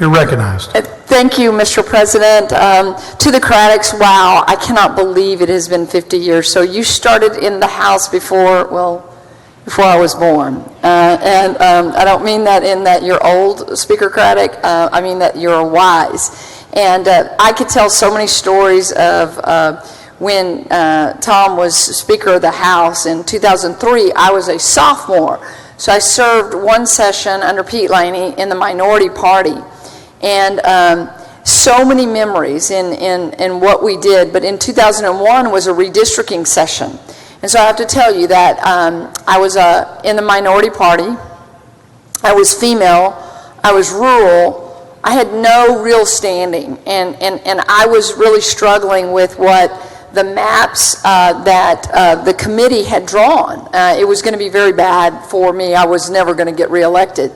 You're recognized. Thank you, Mr. President. To the Craddicks, wow, I cannot believe it has been 50 years. So you started in the House before I was born. And I don't mean that in that you're old, Speaker Craddick. I mean that you're wise. And I could tell so many stories of when Tom was Speaker of the House in 2003. I was a sophomore. So I served one session under Pete Laney in the minority party. And so many memories in what we did. But in 2001 was a redistricting session. And so I have to tell you that I was in the minority party. I was female. I was rural. I had no real standing. And I was really struggling with what the maps that the committee had drawn. It was going to be very bad for me. I was never going to get reelected.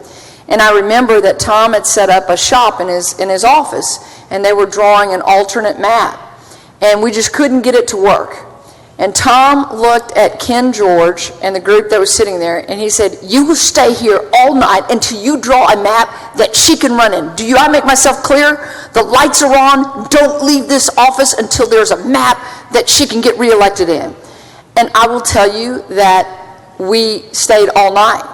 And I remember that Tom had set up a shop in his office, and they were drawing an alternate map. And we just couldn't get it to work. And Tom looked at Ken George and the group that was sitting there, and he said, "You will stay here all night until you draw a map that she can run in. Do I make myself clear? The lights are on. Don't leave this office until there's a map that she can get reelected in." And I will tell you that we stayed all night.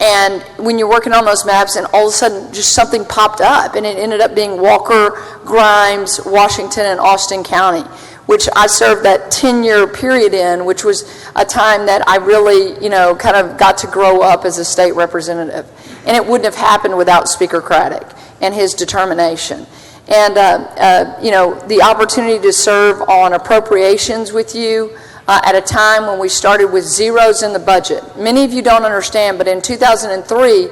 And when you're working on those maps and all of a sudden just something popped up, and it ended up being Walker, Grimes, Washington, and Austin County, which I served that 10-year period in, which was a time that I really, kind of got to grow up as a state representative. And it wouldn't have happened without Speaker Craddick and his determination. And, the opportunity to serve on appropriations with you at a time when we started with zeros in the budget. Many of you don't understand, but in 2003,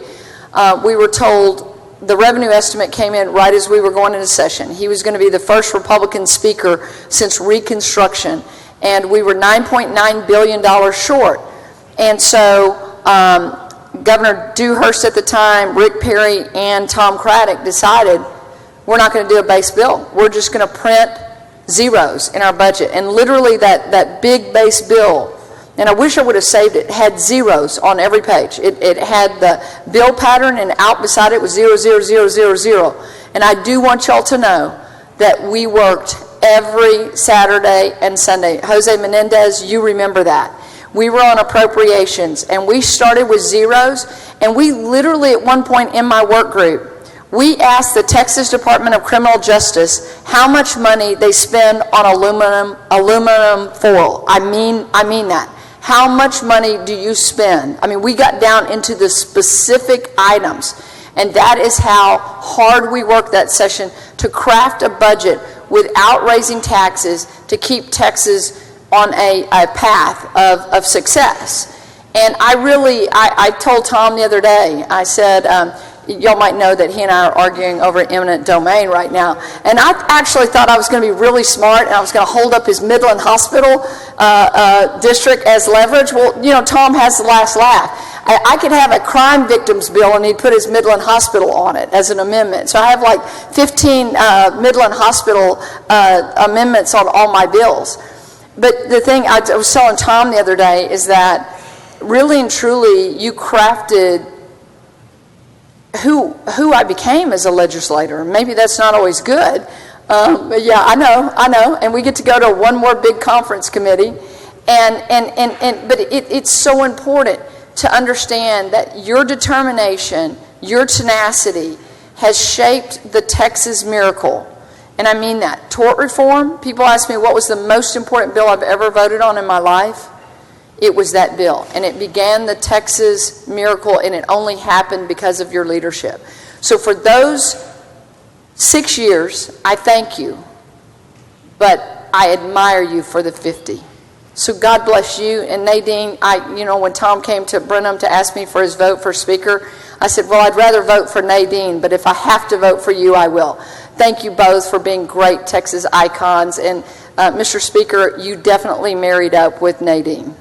we were told the revenue estimate came in right as we were going into session. He was going to be the first Republican speaker since Reconstruction, and we were $9.9 billion short. And so Governor Dewhurst at the time, Rick Perry, and Tom Craddick decided we're not going to do a base bill. We're just going to print zeros in our budget. And literally that big base bill, and I wish I would have saved it, had zeros on every page. It had the bill pattern, and out beside it was 0, 0, 0, 0, 0. And I do want y'all to know that we worked every Saturday and Sunday. Jose Menendez, you remember that. We were on appropriations, and we started with zeros, and we literally at one point in my work group, we asked the Texas Department of Criminal Justice how much money they spend on aluminum foil. I mean that. How much money do you spend? I mean, we got down into the specific items, and that is how hard we worked that session to craft a budget without raising taxes to keep Texas on a path of success. And I told Tom the other day, I said, y'all might know that he and I are arguing over eminent domain right now. And I actually thought I was going to be really smart, and I was going to hold up his Midland Hospital district as leverage. Well, Tom has the last laugh. I could have a crime victims bill, and he'd put his Midland Hospital on it as an amendment. So I have like 15 Midland Hospital amendments on all my bills. But the thing I was telling Tom the other day is that really and truly you crafted who I became as a legislator. Maybe that's not always good, but yeah, I know. And we get to go to one more big conference committee, but it's so important to understand that your determination, your tenacity, has shaped the Texas miracle. And I mean that. Tort reform. People ask me what was the most important bill I've ever voted on in my life. It was that bill, and it began the Texas miracle, and it only happened because of your leadership. So for those 6 years, I thank you, but I admire you for the 50. So God bless you. And Nadine, when Tom came to R-Brenham to ask me for his vote for Speaker, I said, well, I'd rather vote for Nadine, but if I have to vote for you, I will. Thank you both for being great Texas icons, and Mr. Speaker, you definitely married up with Nadine.